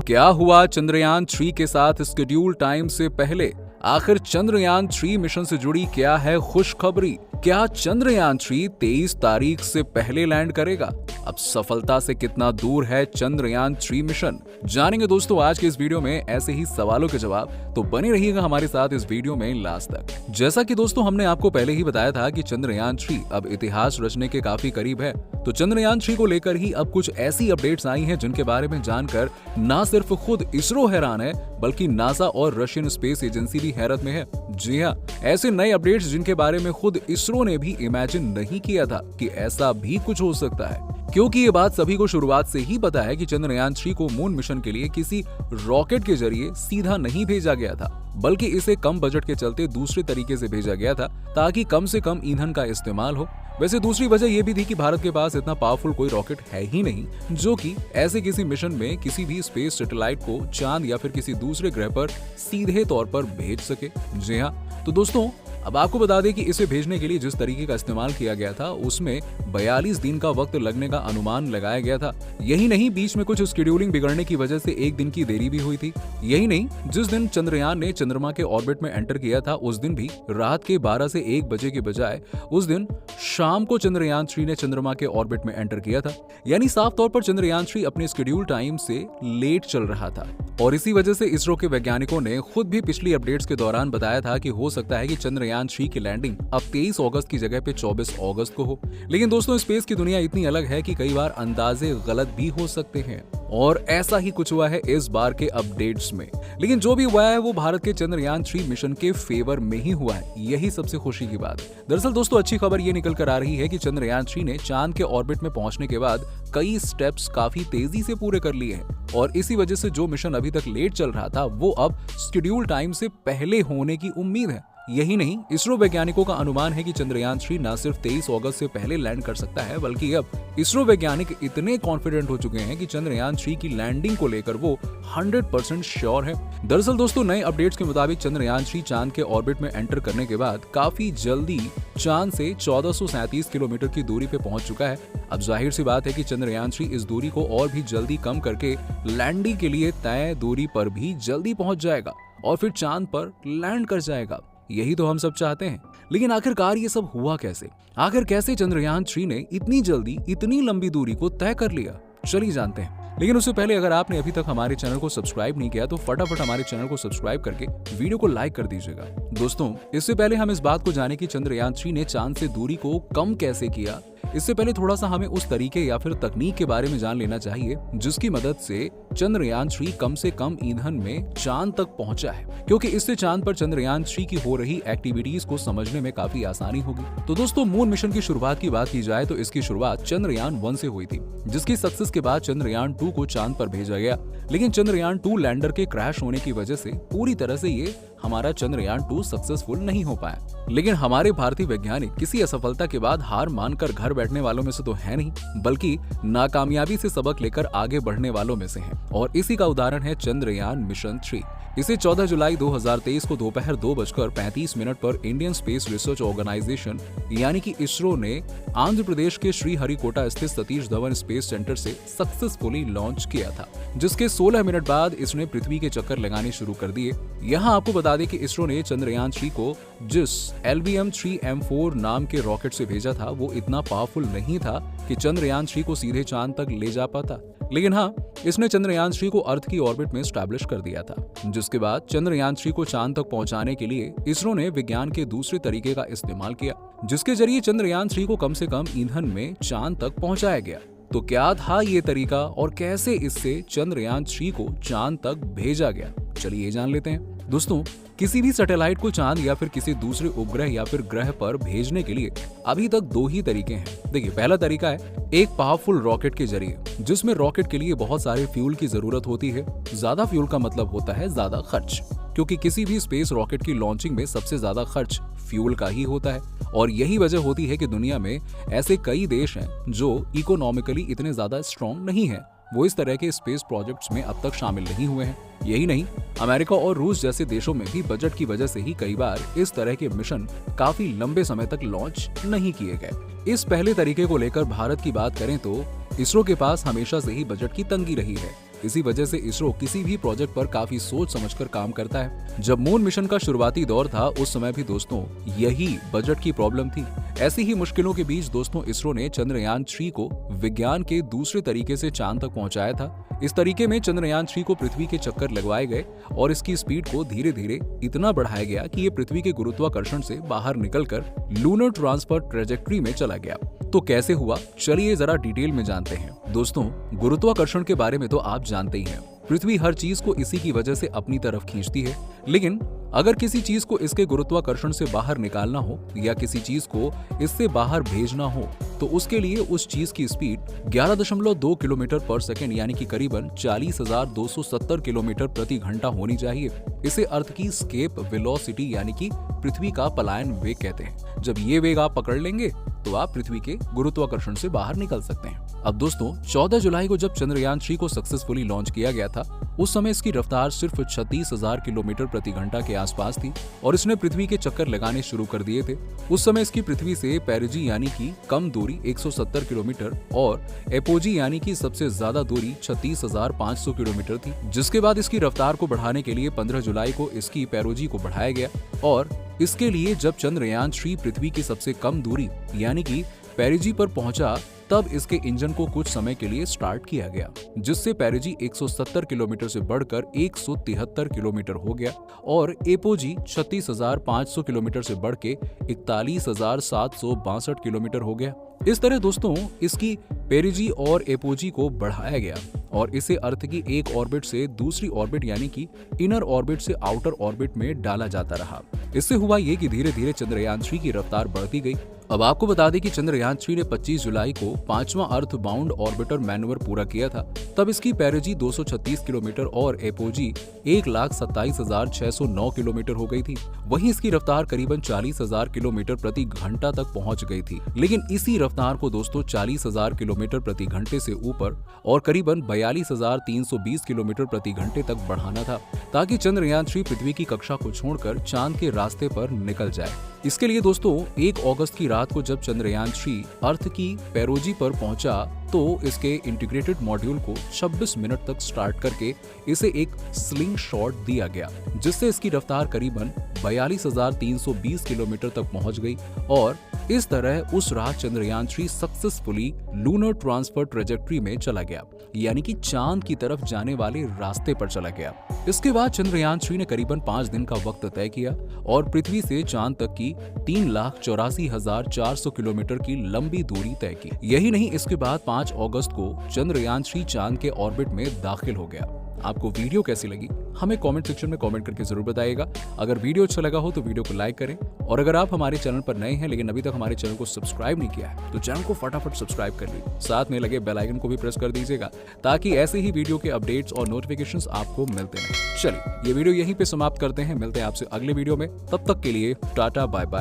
क्या हुआ चंद्रयान 3 के साथ शेड्यूल टाइम से पहले? आखिर चंद्रयान 3 मिशन से जुड़ी क्या है खुशखबरी? क्या चंद्रयान 3 23 तारीख से पहले लैंड करेगा? अब सफलता से कितना दूर है चंद्रयान 3 मिशन? जानेंगे दोस्तों आज के इस वीडियो में ऐसे ही सवालों के जवाब, तो बने रहिएगा हमारे साथ इस वीडियो में लास्ट तक। जैसा कि दोस्तों हमने आपको पहले ही बताया था कि चंद्रयान 3 अब इतिहास रचने के काफी करीब है, तो चंद्रयान 3 को लेकर ही अब कुछ ऐसी अपडेट्स आई हैं जिनके बारे में जानकर ना सिर्फ खुद इसरो हैरान है, बल्कि नासा और रशियन स्पेस एजेंसी भी हैरत में है। जी हाँ, ऐसे नए अपडेट्स जिनके बारे में खुद इसरो ने भी इमेजिन नहीं किया था कि ऐसा भी कुछ हो सकता है, क्योंकि ये बात सभी को शुरुआत से ही पता है कि चंद्रयान 3 को मून मिशन के लिए किसी रॉकेट के जरिए सीधा नहीं भेजा गया था, बल्कि इसे कम बजट के चलते दूसरे तरीके से भेजा गया था ताकि कम से कम ईंधन का इस्तेमाल हो। वैसे दूसरी वजह यह भी थी कि भारत के पास इतना पावरफुल कोई रॉकेट है ही नहीं जो कि ऐसे किसी मिशन में किसी भी स्पेस सैटेलाइट को चांद या फिर किसी दूसरे ग्रह पर सीधे तौर पर भेज सके। जी हाँ, तो दोस्तों अब आपको बता दें कि इसे भेजने के लिए जिस तरीके का इस्तेमाल किया गया था उसमें 42 दिन का वक्त लगने का अनुमान लगाया गया था। यही नहीं, बीच में कुछ शेड्यूलिंग बिगड़ने की वजह से एक दिन की देरी भी हुई थी। यही नहीं, जिस दिन चंद्रयान ने चंद्रमा के ऑर्बिट में एंटर किया था उस दिन भी रात के 12 से 1 बजे के बजाय उस दिन शाम को चंद्रयान 3 ने चंद्रमा के ऑर्बिट में एंटर किया था। यानी साफ तौर पर चंद्रयान 3 अपने शेड्यूल टाइम से लेट चल रहा था, और इसी वजह से इसरो के वैज्ञानिकों ने खुद भी पिछली अपडेट्स के दौरान बताया था कि हो सकता है कि चंद्रयान 3 की लैंडिंग अब 23 अगस्त की जगह पे 24 अगस्त को हो। लेकिन दोस्तों स्पेस की दुनिया इतनी अलग है कि कई बार अंदाजे गलत भी हो सकते हैं, और ऐसा ही कुछ हुआ है इस बार के अपडेट्स में। लेकिन जो भी हुआ है वो भारत के चंद्रयान 3 मिशन के फेवर में ही हुआ है, यही सबसे खुशी की बात। दरअसल दोस्तों अच्छी खबर ये निकल कर आ रही है कि चंद्रयान 3 ने चांद के ऑर्बिट में पहुंचने के बाद कई स्टेप्स काफी तेजी से पूरे कर लिए हैं, और इसी वजह से जो मिशन अभी तक लेट चल रहा था वो अब शेड्यूल टाइम से पहले होने की उम्मीद है। यही नहीं, इसरो वैज्ञानिकों का अनुमान है कि चंद्रयान 3 न सिर्फ 23 अगस्त से पहले लैंड कर सकता है, बल्कि अब इसरो वैज्ञानिक इतने कॉन्फिडेंट हो चुके हैं कि चंद्रयान 3 की लैंडिंग को लेकर वो 100% श्योर है। दरअसल दोस्तों नए अपडेट्स के मुताबिक चंद्रयान 3 चांद के ऑर्बिट में एंटर करने के बाद काफी जल्दी चांद से 1437 किलोमीटर की दूरी पे पहुंच चुका है। अब जाहिर सी बात है कि चंद्रयान 3 इस दूरी को और भी जल्दी कम करके लैंडिंग के लिए तय दूरी पर भी जल्दी पहुंच जाएगा और फिर चांद पर लैंड कर जाएगा। यही तो हम सब चाहते हैं। लेकिन आखिरकार ये सब हुआ कैसे? आखिर कैसे चंद्रयान 3 ने इतनी जल्दी इतनी लंबी दूरी को तय कर लिया? चलिए जानते हैं। लेकिन उससे पहले अगर आपने अभी तक हमारे चैनल को सब्सक्राइब नहीं किया तो फटाफट हमारे चैनल को सब्सक्राइब करके वीडियो को लाइक कर दीजिएगा। दोस्तों इससे पहले हम इस बात को जाने कि चंद्रयान 3 ने चांद से दूरी को कम कैसे किया, इससे पहले थोड़ा सा हमें उस तरीके या फिर तकनीक के बारे में जान लेना चाहिए जिसकी मदद से चंद्रयान 3 कम से कम ईंधन में चांद तक पहुंचा है, क्योंकि इससे चांद पर चंद्रयान 3 की हो रही एक्टिविटीज को समझने में काफी आसानी होगी। तो दोस्तों मून मिशन की शुरुआत की बात की जाए तो इसकी शुरुआत चंद्रयान 1 से हुई थी, जिसकी सक्सेस के बाद चंद्रयान 2 को चांद पर भेजा गया। लेकिन चंद्रयान 2 लैंडर के क्रैश होने की वजह से पूरी तरह से ये हमारा चंद्रयान 2 सक्सेसफुल नहीं हो पाया। लेकिन हमारे भारतीय वैज्ञानिक किसी असफलता के बाद हार मानकर घर बैठने वालों में से तो है नहीं, बल्कि नाकामयाबी से सबक लेकर आगे बढ़ने वालों में से हैं। और इसी का उदाहरण है चंद्रयान मिशन 3। इसे 14 जुलाई 2023 को दोपहर 2:35 पर इंडियन स्पेस रिसर्च ऑर्गेनाइजेशन यानी कि इसरो ने आंध्र प्रदेश के श्रीहरिकोटा स्थित सतीश धवन स्पेस सेंटर से सक्सेसफुली लॉन्च किया था, जिसके 16 मिनट बाद इसने पृथ्वी के चक्कर लगाने शुरू कर दिए। यहाँ आपको बता दें कि इसरो ने चंद्रयान 3 को जिस LVM-3M4 नाम के रॉकेट से भेजा था वो इतना पावरफुल नहीं था कि चंद्रयान 3 को सीधे चांद तक ले जा पाता। लेकिन हाँ, इसने चंद्रयान 3 को अर्थ की ऑर्बिट में स्टैब्लिश कर दिया था, जिसके बाद चंद्रयान 3 को चांद तक पहुंचाने के लिए इसरो ने विज्ञान के दूसरे तरीके का इस्तेमाल किया, जिसके जरिए चंद्रयान 3 को कम से कम ईंधन में चांद तक पहुंचाया गया। तो क्या था ये तरीका और कैसे इससे चंद्रयान 3 को चांद तक भेजा गया? चलिए ये जान लेते हैं। दोस्तों किसी भी सैटेलाइट को चांद या फिर किसी दूसरे उपग्रह या फिर ग्रह पर भेजने के लिए अभी तक 2 ही तरीके हैं। देखिए पहला तरीका है एक पावरफुल रॉकेट के जरिए, जिसमें रॉकेट के लिए बहुत सारे फ्यूल की जरूरत होती है। ज्यादा फ्यूल का मतलब होता है ज्यादा खर्च, क्योंकि किसी भी स्पेस रॉकेट की लॉन्चिंग में सबसे ज्यादा खर्च फ्यूल का ही होता है। और यही वजह होती है कि दुनिया में ऐसे कई देश हैं जो इकोनॉमिकली इतने ज्यादा स्ट्रॉन्ग नहीं है, वो इस तरह के स्पेस प्रोजेक्ट्स में अब तक शामिल नहीं हुए हैं। यही नहीं, अमेरिका और रूस जैसे देशों में भी बजट की वजह से ही कई बार इस तरह के मिशन काफी लंबे समय तक लॉन्च नहीं किए गए। इस पहले तरीके को लेकर भारत की बात करें तो इसरो के पास हमेशा से ही बजट की तंगी रही है। इसी वजह से इसरो किसी भी प्रोजेक्ट पर काफी सोच समझकर काम करता है। जब मून मिशन का शुरुआती दौर था उस समय भी दोस्तों यही बजट की प्रॉब्लम थी। ऐसी ही मुश्किलों के बीच दोस्तों इसरो ने चंद्रयान 3 को विज्ञान के दूसरे तरीके से चांद तक पहुंचाया था। इस तरीके में चंद्रयान 3 को पृथ्वी के चक्कर लगवाए गए और इसकी स्पीड को धीरे धीरे इतना बढ़ाया गया कि ये पृथ्वी के गुरुत्वाकर्षण से बाहर निकलकर लूनर ट्रांसफर ट्रेजेक्ट्री में चला गया। तो कैसे हुआ, चलिए जरा डिटेल में जानते हैं। दोस्तों गुरुत्वाकर्षण के बारे में तो आप जानते ही हैं। पृथ्वी हर चीज को इसी की वजह से अपनी तरफ खींचती है, लेकिन अगर किसी चीज को इसके गुरुत्वाकर्षण से बाहर निकालना हो या किसी चीज को इससे बाहर भेजना हो तो उसके लिए उस चीज की स्पीड 11.2 किलोमीटर पर सेकंड यानी कि करीबन 40,270 किलोमीटर प्रति घंटा होनी चाहिए। इसे अर्थ की स्केप वेलोसिटी यानी कि पृथ्वी का पलायन वेग कहते हैं। जब ये वेग आप पकड़ लेंगे तो आप पृथ्वी के गुरुत्वाकर्षण से बाहर निकल सकते हैं। अब दोस्तों 14 जुलाई को जब चंद्रयान 3 को सक्सेसफुली लॉन्च किया गया था उस समय इसकी रफ्तार सिर्फ 36,000 किलोमीटर प्रति घंटा के आसपास थी और इसने पृथ्वी के चक्कर लगाने शुरू कर दिए थे। उस समय इसकी पृथ्वी से पेरिजी यानी कि कम दूरी 170 किलोमीटर और एपोजी यानी कि सबसे ज्यादा दूरी 36,500 किलोमीटर थी, जिसके बाद इसकी रफ्तार को बढ़ाने के लिए 15 जुलाई को इसकी पेरोजी को बढ़ाया गया और इसके लिए जब चंद्रयान 3 पृथ्वी की सबसे कम दूरी यानी कि पेरिजी पर पहुंचा तब इसके इंजन को कुछ समय के लिए स्टार्ट किया गया, जिससे पेरिजी 170 किलोमीटर से बढ़कर 173 किलोमीटर हो गया और एपोजी 36,500 किलोमीटर से बढ़ के 41,762 किलोमीटर हो गया। इस तरह दोस्तों इसकी पेरिजी और एपोजी को बढ़ाया गया और इसे अर्थ की एक ऑर्बिट से दूसरी ऑर्बिट यानी कि इनर ऑर्बिट से आउटर ऑर्बिट में डाला जाता रहा। इससे हुआ ये कि धीरे धीरे चंद्रयान 3 की रफ्तार बढ़ती गई। अब आपको बता दें कि चंद्रयान 3 ने 25 जुलाई को 5वां अर्थ बाउंड ऑर्बिटर मैन्युवर पूरा किया था। तब इसकी पेरिजी 236 किलोमीटर और एपोजी 1,27,609 किलोमीटर हो गई थी। वहीं इसकी रफ्तार करीबन 40,000 किलोमीटर प्रति घंटा तक पहुंच गई थी, लेकिन इसी रफ्तार को दोस्तों 40,000 किलोमीटर प्रति घंटे से ऊपर और करीबन 42,320 किलोमीटर प्रति घंटे तक बढ़ाना था ताकि चंद्रयान 3 पृथ्वी की कक्षा को छोड़कर चांद के रास्ते पर निकल जाए। इसके लिए दोस्तों 1 अगस्त की रात को जब चंद्रयान 3 अर्थ की पेरोजी पर पहुंचा तो इसके इंटीग्रेटेड मॉड्यूल को 26 मिनट तक स्टार्ट करके इसे एक स्लिंग शॉट दिया गया, जिससे इसकी रफ्तार करीबन 42,320 किलोमीटर तक पहुंच गई और इस तरह उस रात Chandrayaan 3 successfully lunar transfer trajectory में चला गया, यानी कि चांद की तरफ जाने वाले रास्ते पर चला गया। इसके बाद चंद्रयान 3 ने करीबन 5 दिन का वक्त तय किया और पृथ्वी से चांद तक की 3,84,400 किलोमीटर की लंबी दूरी तय की। यही नहीं, इसके बाद 5 अगस्त को चंद्रयान 3 चांद के ऑर्बिट में दाखिल हो गया। आपको वीडियो कैसी लगी हमें कमेंट सेक्शन में कमेंट करके जरूर बताइएगा। अगर वीडियो अच्छा लगा हो तो वीडियो को लाइक करें और अगर आप हमारे चैनल पर नए हैं लेकिन अभी तक हमारे चैनल को सब्सक्राइब नहीं किया है तो चैनल को फटाफट सब्सक्राइब कर लीजिए। साथ में लगे बेल आइकन को भी प्रेस कर दीजिएगा ताकि ऐसे ही वीडियो के अपडेट्स और नोटिफिकेशंस आपको मिलते रहें। चलिए ये वीडियो यहीं पे समाप्त करते हैं, मिलते हैं आपसे अगले वीडियो में। तब तक के लिए टाटा बाय बाय।